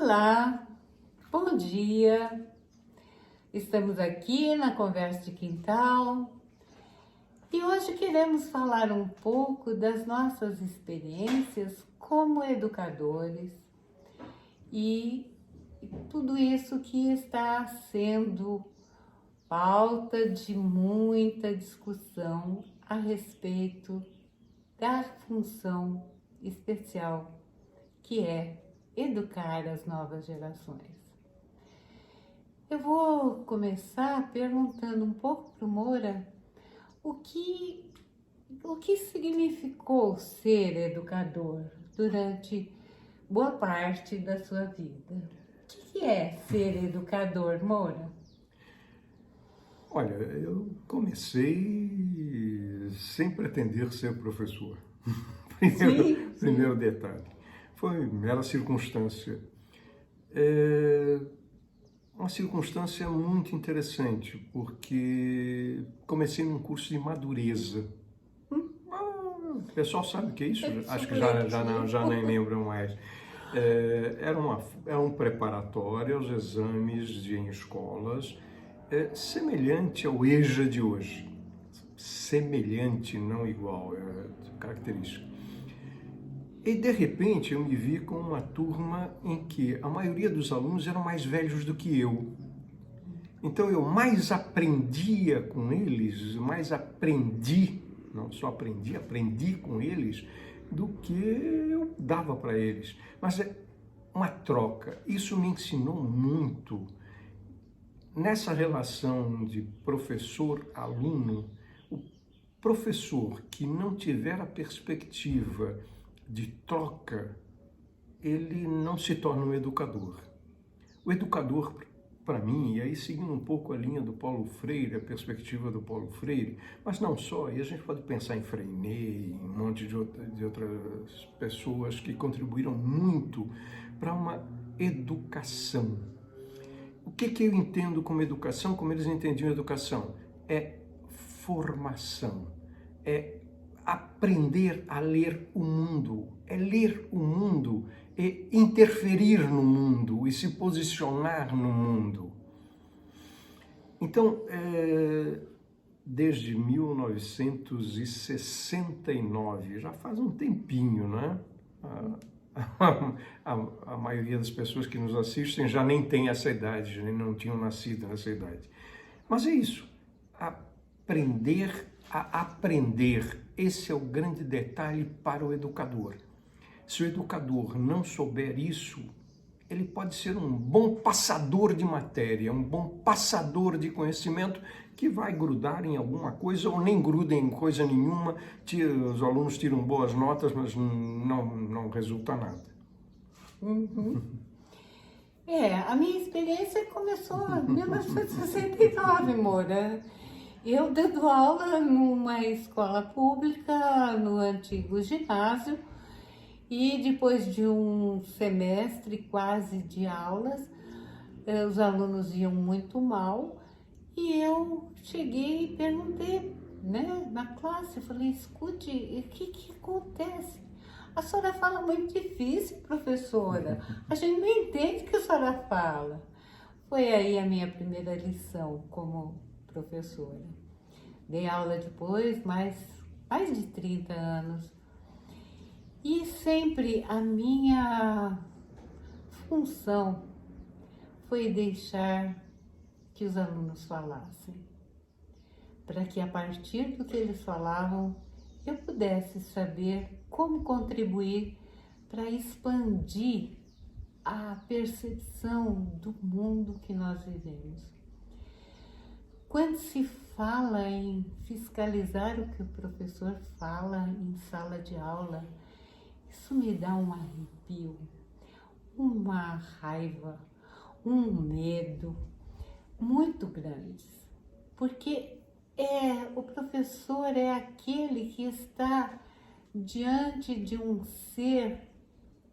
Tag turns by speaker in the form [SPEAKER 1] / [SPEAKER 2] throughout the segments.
[SPEAKER 1] Olá, bom dia. Estamos aqui na Conversa de Quintal e hoje queremos falar um pouco das nossas experiências como educadores e tudo isso que está sendo pauta de muita discussão a respeito da função especial que é educar as novas gerações. Eu vou começar perguntando um pouco para o Moura o que significou ser educador durante boa parte da sua vida. O que é ser educador, Moura?
[SPEAKER 2] Olha, eu comecei sem pretender ser professor. Primeiro detalhe. Foi mera circunstância. Uma circunstância muito interessante, porque comecei num curso de madureza. O pessoal sabe o que é isso? Acho que já nem lembram mais. Era um preparatório aos exames em escolas, semelhante ao EJA de hoje. Semelhante, não igual, é característica. E de repente eu me vi com uma turma em que a maioria dos alunos eram mais velhos do que eu. Então eu mais aprendia com eles, não só aprendi com eles, do que eu dava para eles. Mas é uma troca. Isso me ensinou muito. Nessa relação de professor-aluno, o professor que não tiver a perspectiva de troca, ele não se torna um educador. O educador, para mim, e aí seguindo um pouco a linha do Paulo Freire, a perspectiva do Paulo Freire, mas não só, e a gente pode pensar em Freinet, em um monte de outras pessoas que contribuíram muito para uma educação. O que eu entendo como educação, como eles entendiam educação? É formação, é aprender a ler o mundo, é ler o mundo, é interferir no mundo e se posicionar no mundo. Então, desde 1969, já faz um tempinho, né? A maioria das pessoas que nos assistem já nem tem essa idade, nem não tinham nascido nessa idade. Mas é isso, aprender a aprender. Esse é o grande detalhe para o educador. Se o educador não souber isso, ele pode ser um bom passador de matéria, um bom passador de conhecimento que vai grudar em alguma coisa ou nem gruda em coisa nenhuma. Os alunos tiram boas notas, mas não resulta nada.
[SPEAKER 1] A minha experiência começou em 1969, Moura. Eu dando aula numa escola pública, no antigo ginásio, e depois de um semestre quase de aulas, os alunos iam muito mal, e eu cheguei e perguntei, né, na classe, eu falei, escute, o que acontece? A senhora fala muito difícil, professora, a gente não entende o que a senhora fala. Foi aí a minha primeira lição como professora. Dei aula depois, mais de 30 anos. E sempre a minha função foi deixar que os alunos falassem, para que a partir do que eles falavam, eu pudesse saber como contribuir para expandir a percepção do mundo que nós vivemos. Quando se fala em fiscalizar o que o professor fala em sala de aula, isso me dá um arrepio, uma raiva, um medo muito grandes, porque o professor é aquele que está diante de um ser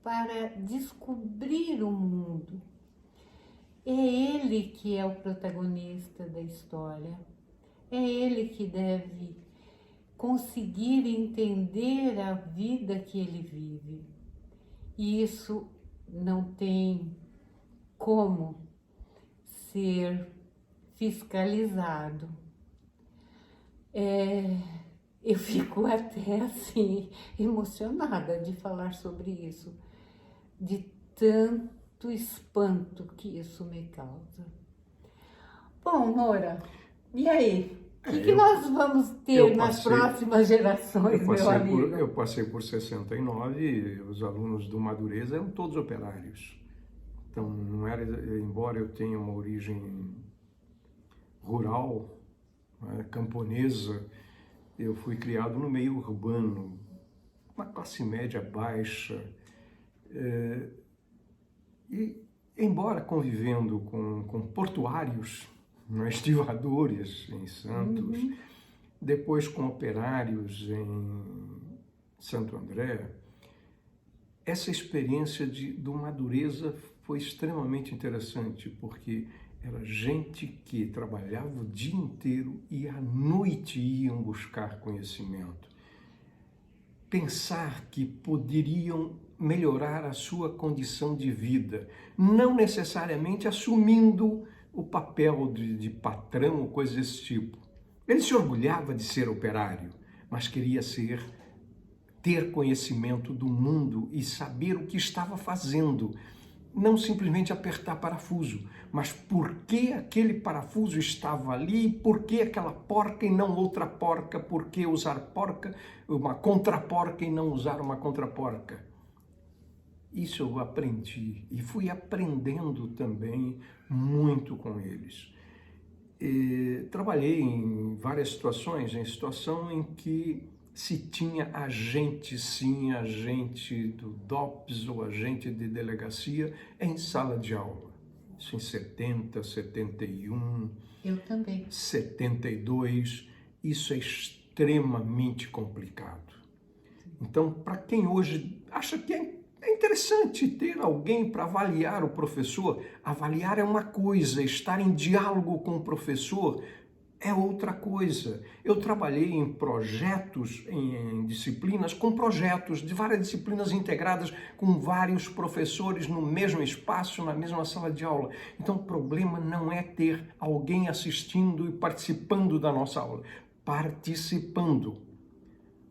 [SPEAKER 1] para descobrir o mundo. É ele que é o protagonista da história, é ele que deve conseguir entender a vida que ele vive. E isso não tem como ser fiscalizado. Eu fico até assim emocionada de falar sobre isso, de tanto espanto que isso me causa. Bom, Nora, e aí? O que nós vamos ter nas próximas gerações, meu amigo?
[SPEAKER 2] Eu passei por 69 e os alunos do Madureza eram todos operários. Então, não era, embora eu tenha uma origem rural, né, camponesa, eu fui criado no meio urbano, uma classe média baixa. E, embora convivendo com portuários, né, estivadores em Santos, depois com operários em Santo André, essa experiência do Madureza foi extremamente interessante, porque era gente que trabalhava o dia inteiro e à noite iam buscar conhecimento. Pensar que poderiam melhorar a sua condição de vida, não necessariamente assumindo o papel de patrão ou coisa desse tipo. Ele se orgulhava de ser operário, mas queria ter conhecimento do mundo e saber o que estava fazendo. Não simplesmente apertar parafuso, mas por que aquele parafuso estava ali, por que aquela porca e não outra porca, por que usar porca, uma contraporca e não usar uma contraporca. Isso eu aprendi e fui aprendendo também muito com eles. Trabalhei em várias situações, em situação em que se tinha agente, sim, agente do DOPS ou agente de delegacia em sala de aula. Isso em 70, 71,
[SPEAKER 1] eu também.
[SPEAKER 2] 72, isso é extremamente complicado. Então, para quem hoje acha que é interessante ter alguém para avaliar o professor, avaliar é uma coisa, estar em diálogo com o professor é outra coisa. Eu trabalhei em projetos, em disciplinas, com projetos de várias disciplinas integradas com vários professores no mesmo espaço, na mesma sala de aula. Então, o problema não é ter alguém assistindo e participando da nossa aula. Participando.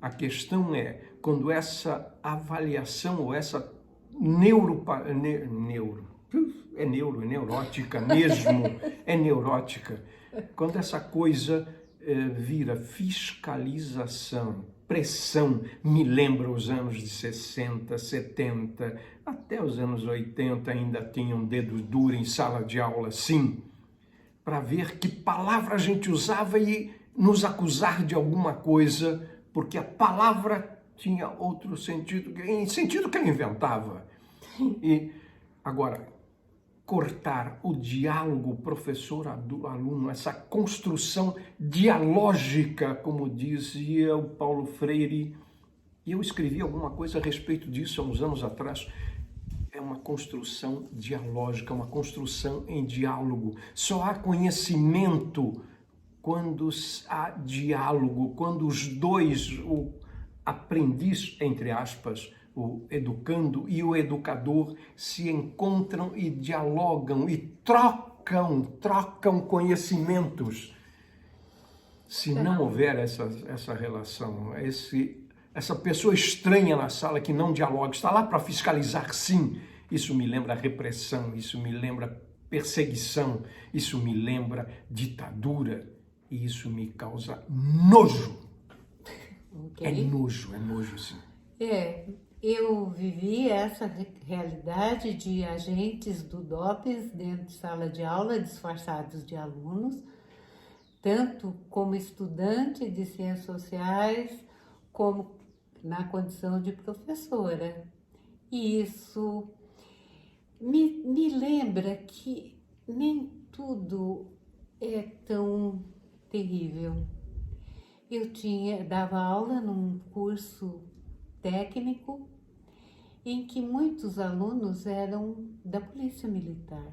[SPEAKER 2] A questão é, quando essa avaliação ou essa é neurótica mesmo, é neurótica. Quando essa coisa vira fiscalização, pressão, me lembra os anos de 60, 70, até os anos 80 ainda tinham dedo duro em sala de aula, sim, para ver que palavra a gente usava e nos acusar de alguma coisa, porque a palavra tinha outro sentido, em sentido que ele inventava. E agora, cortar o diálogo professor-aluno, essa construção dialógica, como dizia o Paulo Freire, e eu escrevi alguma coisa a respeito disso há uns anos atrás. É uma construção dialógica, uma construção em diálogo. Só há conhecimento quando há diálogo, quando os dois, o aprendiz, entre aspas, o educando e o educador se encontram e dialogam e trocam conhecimentos. Se não houver essa relação, essa pessoa estranha na sala que não dialoga, está lá para fiscalizar, sim, isso me lembra repressão, isso me lembra perseguição, isso me lembra ditadura e isso me causa nojo. Okay. É nojo, sim.
[SPEAKER 1] Eu vivi essa realidade de agentes do DOPS dentro de sala de aula, disfarçados de alunos, tanto como estudante de ciências sociais, como na condição de professora. E isso me lembra que nem tudo é tão terrível. Eu dava aula num curso técnico em que muitos alunos eram da Polícia Militar.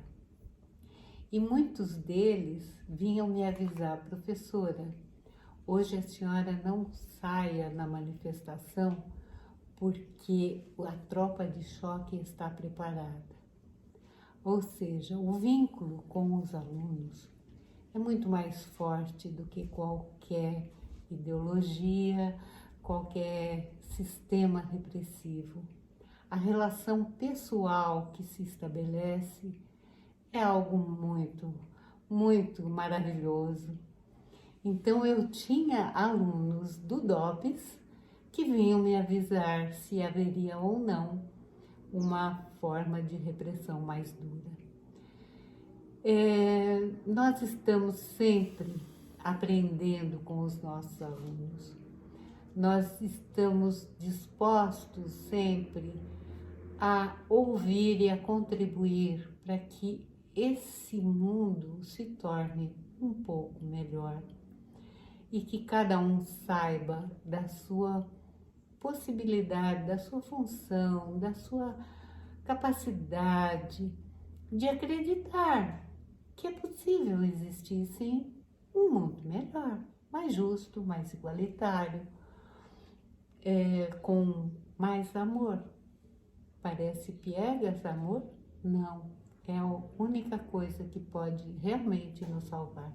[SPEAKER 1] E muitos deles vinham me avisar, professora, hoje a senhora não saia na manifestação porque a tropa de choque está preparada. Ou seja, o vínculo com os alunos é muito mais forte do que qualquer ideologia, qualquer sistema repressivo. A relação pessoal que se estabelece é algo muito, muito maravilhoso. Então eu tinha alunos do DOPS que vinham me avisar se haveria ou não uma forma de repressão mais dura. Nós estamos sempre aprendendo com os nossos alunos. Nós estamos dispostos sempre a ouvir e a contribuir para que esse mundo se torne um pouco melhor e que cada um saiba da sua possibilidade, da sua função, da sua capacidade de acreditar que é possível existir, sim, um mundo melhor, mais justo, mais igualitário, com mais amor. Parece piegas, amor? Não, é a única coisa que pode realmente nos salvar.